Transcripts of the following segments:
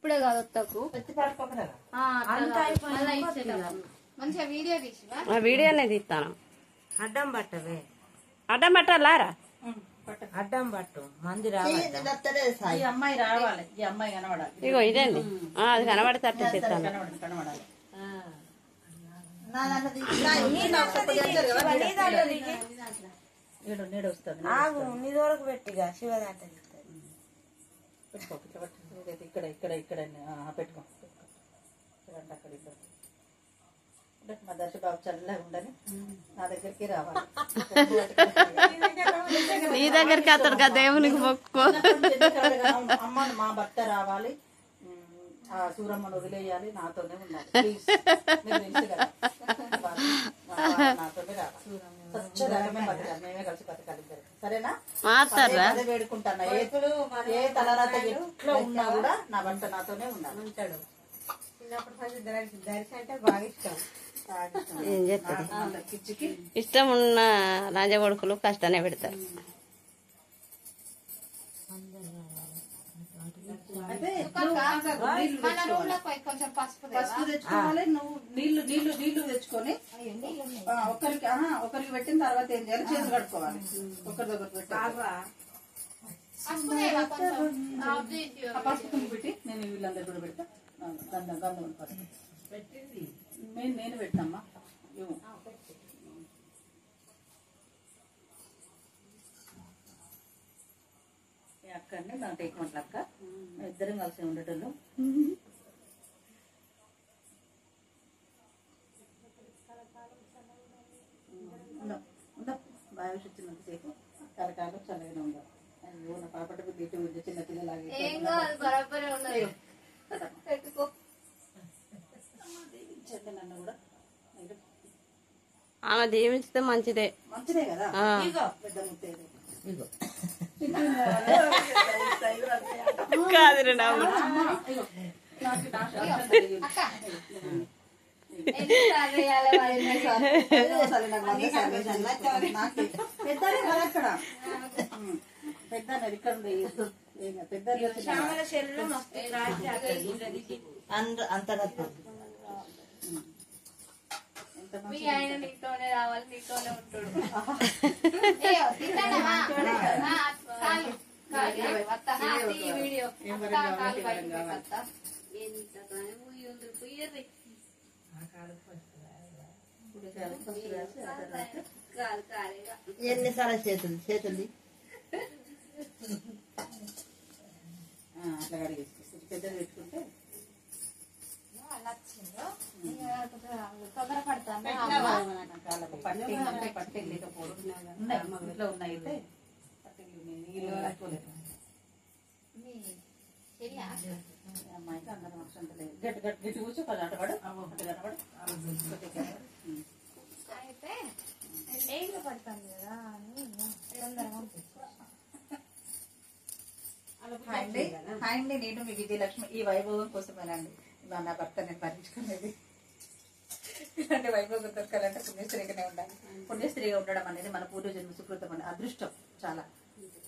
ఇప్పుడే కాదు వత్తకు మంచిగా వీడియో తీసివా వీడియోనే తీస్తాను అడ్డం పట్టవే అడ్డం పట్టాలారా అడ్డం పట్టు మంది రావాలి అమ్మాయి రావాలి ఈ అమ్మాయి కనబడాలి ఇగో ఇదేండి అది కనబడేటట్టు చెప్తాను కనబడాలి నీడు వస్తుంది నీ వరకు పెట్టిగా శివదాంట పెట్టుకో ఇక్కడ ఇక్కడ ఇక్కడ పెట్టుకో అక్కడ మా దర్శబాబు చల్లగా ఉండని నా దగ్గరికి రావాలి నీ దగ్గరికి అతడు కదా దేవునికి మొక్కు అమ్మ మా భర్త రావాలి ఆ సూరమ్మను వదిలేయాలి నాతోనే ఉండాలి ప్లీజ్ నాతోనే రావాలి మేమే కలిసి బతకాలి సరేనా అదే వేడుకుంటాను ఏ తలరాత ఎట్లా ఉన్నా కూడా నా భర్త నాతోనే ఉండాలి ఉంటాడు చిన్నప్పుడు దర్శ అంటే బాగా ఇష్టం ఏం చేస్తారు ఇష్టం ఉన్న రాజ కొడుకులు కష్టాన్ని పెడతారు పసుపు తెచ్చుకోవాలి నువ్వు నీళ్లు నీళ్లు నీళ్లు తెచ్చుకొని ఒకరికి పెట్టిన తర్వాత ఏం చేయాలి చేతులు కడుక్కోవాలి ఒకరిదొకరు పెట్టి పసుపు కుంకు పెట్టి నేను వీళ్ళందరూ కూడా పెడతా గంధం పెట్టింది నేను పెట్టినమ్మా అక్కడనే నా టేకమంటల అక్క ఇద్దరం కలిసి ఉండటంలో బాగా వచ్చినంతసేపు కరకాలం చల్లగానే ఉండాలి నా పాపటి బీటు చిన్న పిల్లలాగే నన్ను కూడా ఆమె దీవించితే మంచిదే మంచిదే కదా పెద్ద ముత్తేది కాదు పెద్ద ఇక్కడ పెద్ద అంతరత్నం మీ ఆయన నీతోనే రావాలి నీతోనే ఉంటాడు వీడియో ఎన్నిసార్లు చేతులు అట్లా కడిగేసి పెద్దలు పెట్టుకుంటే పట్టి లేకపోవడం ఇంట్లో ఉన్నాయితే అమ్మాయికి అందరం అవసరం లేదు గట్టి గట్టి గట్టి కూర్చో పది అటవాడు హాయ్ అండి నేను మీ విజయలక్ష్మి ఈ వైభవం కోసమేనండి నా భర్త నేను భరించుకునేది ఇలాంటి వైభవం దొరకాలంటే పుణ్యస్త్రీగానే ఉండాలి పుణ్యస్త్రీగా ఉండడం అనేది మన పూర్వజన్మ సుకృతం అండి అదృష్టం చాలా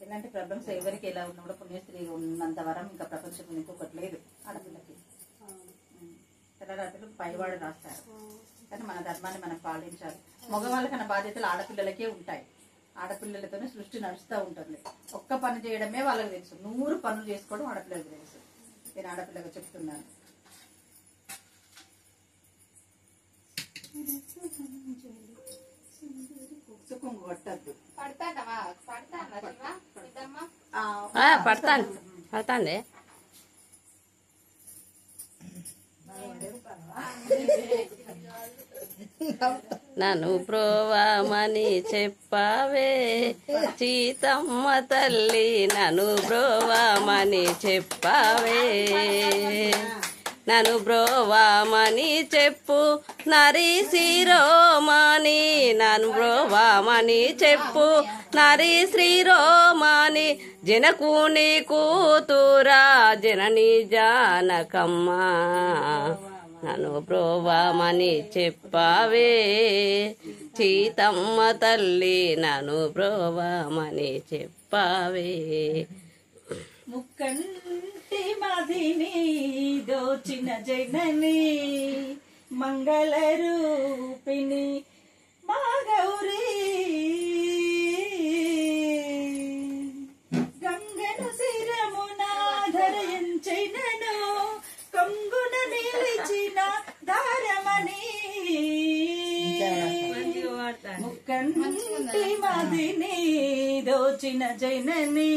ఎలాంటి ప్రాబ్లమ్స్ ఎవరికి ఎలా ఉన్నా కూడా పుణ్యస్త్రీగా ఉన్నంత వరం ఇంకా ప్రపంచంలో ఇంకొకటి లేదు ఆడపిల్లకి తెల్లరాత్రులు పైవాడు రాస్తారు కానీ మన ధర్మాన్ని మనం పాటించాలి మగవాళ్ళకన్నా బాధ్యతలు ఆడపిల్లలకే ఉంటాయి ఆడపిల్లలతోనే సృష్టి నడుస్తూ ఉంటుంది ఒక్క పని చేయడమే వాళ్ళకి తెలుసు 100 పనులు చేసుకోవడం ఆడపిల్లలకు తెలుసు నేను ఆడపిల్లగా చెప్తున్నాను సుఖం కొట్టద్దు పడతాండి నన్ను బ్రోవామని చెప్పావే సీతమ్మ తల్లి నన్ను బ్రోవామని చెప్పావే నన్ను బ్రోవామని చెప్పు నరి శ్రీరోమాని నన్ను బ్రోవామని చెప్పు నరి శ్రీరోమాని జనకుని కూతురా జనని జానకమ్మ నన్ను బ్రోవామని చెప్పావే సీతమ్మ తల్లి నన్ను బ్రోవామని చెప్పావే ముక్కంటి మదిని దోచిన జనని మంగళ రూపిణి మా గౌరీ గంగను శిరమునాధరయించినను కొంగున నిలిచిన దారమణి ముక్కంటి మదిని దోచిన జనని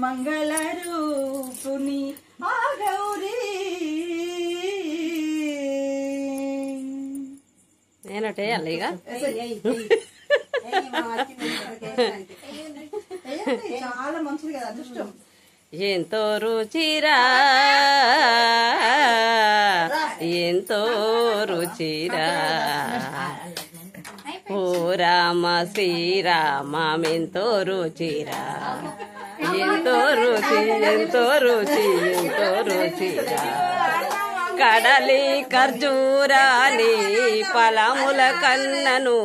మంగళ రూపుని ఆ గౌరీ నేనటే అల్లిగా చాలా మంచిది కదా అదృష్టం. ఎంతో రుచిరా ఎంతో రుచిరా ఓ రామ శ్రీరామెంతో రుచిరా ఎంతో రుచి ఎంతో రుచి ఎంతో రుచిరా కడలి ఖర్జూరాని ఫలముల కన్నను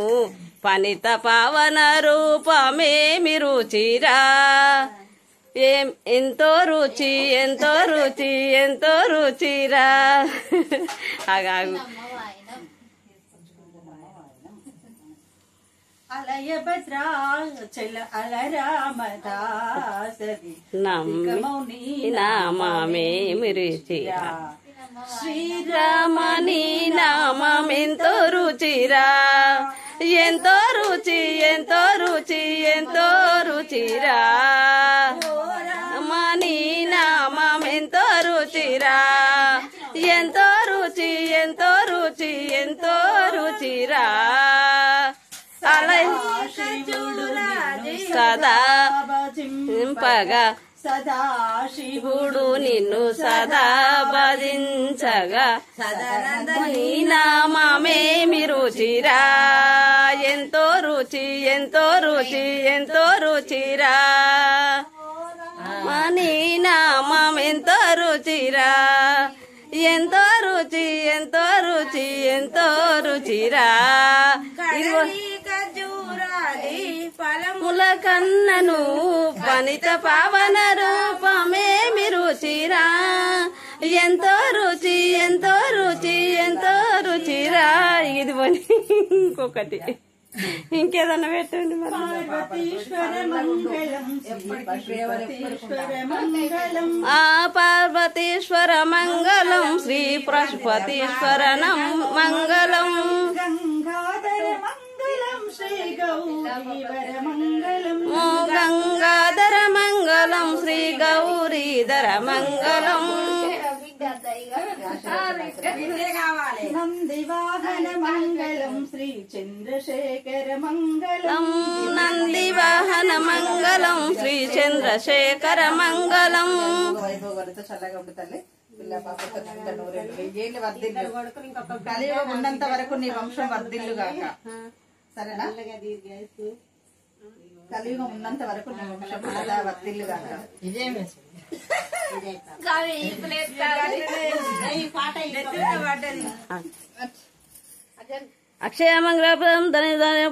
పనిత పావన రూపమేమి రుచిరా ఎంతో రుచి ఎంతో రుచి ఎంతో రుచిరా ఆగాగు అలయ భద్రాచల అలరామదాసరి నమ్మి నామమేమి రుచిరా శ్రీరామని నామెంతో రుచిరా ఎంతో రుచి ఎంతో రుచి ఎంతో రుచిరా మని నామెంతో రుచిరా ఎంతో రుచి ఎంతో రుచి ఎంతో రుచిరా సదా చింపగా సదా శివుడు నిన్ను సదా భజించగా నీ నామమేమి రుచిరా ఎంతో రుచి ఎంతో రుచి ఎంతో రుచిరా నీ నామం ఎంతో రుచిరా ఎంతో రుచి ఎంతో రుచి ఎంతో రుచిరా ఫలముల కన్నను పనిత పావన రూపమేమి రుచిరా ఎంతో రుచి ఎంతో రుచి ఎంతో రుచిరా ఇది పోనీ ఇంకొకటి ఇంకేదన్నా పెట్టండి మరి ఆ పార్వతీశ్వర మంగళం శ్రీ పశుపతీశ్వర మంగళం గంగాధర మంగళం శ్రీ గౌరీధర మంగళం నందివాహన మంగళం శ్రీ చంద్రశేఖర మంగళం నందివాహన మంగళం శ్రీ చంద్రశేఖర మంగళం వైభవంతో చల్లగా ఉండు తల్లి పిల్ల పాపతో నిండా నూరేళ్ళు వెయ్యేళ్ళు వర్ధిల్లు కలియుగం ఉన్నంత వరకు నీ వంశం వర్ధిల్లుగాక సరేనా కలియుగం ఉన్నంత వరకు నీ వంశం సదా వర్ధిల్లుగాక అక్షయ మంగళం ధన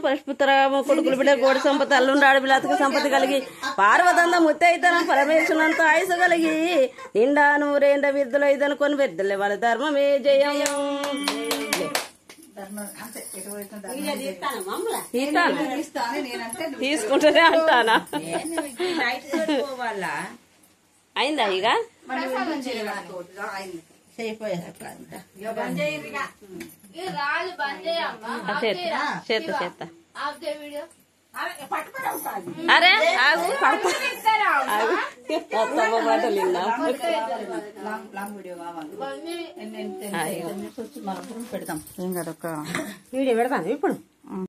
పశుపుత్రము కొడుకులు బిడ్డ కోడి సంపద అల్లుండి ఆడపిల్లతకు సంపత్తి కలిగి పార్వతంద ముత్తైతనం పరమేశ్వరంత ఆయుసు కలిగి నిండా నూరేండ విద్దులు ఇదనుకొని పెద్దలే వాళ్ళ ధర్మమే జయం తీసుకుంటూనే అంటానా అయిందా ఇక చేత చేత అరే ఆగు పెడతాం వీడియో పెడతాను ఇప్పుడు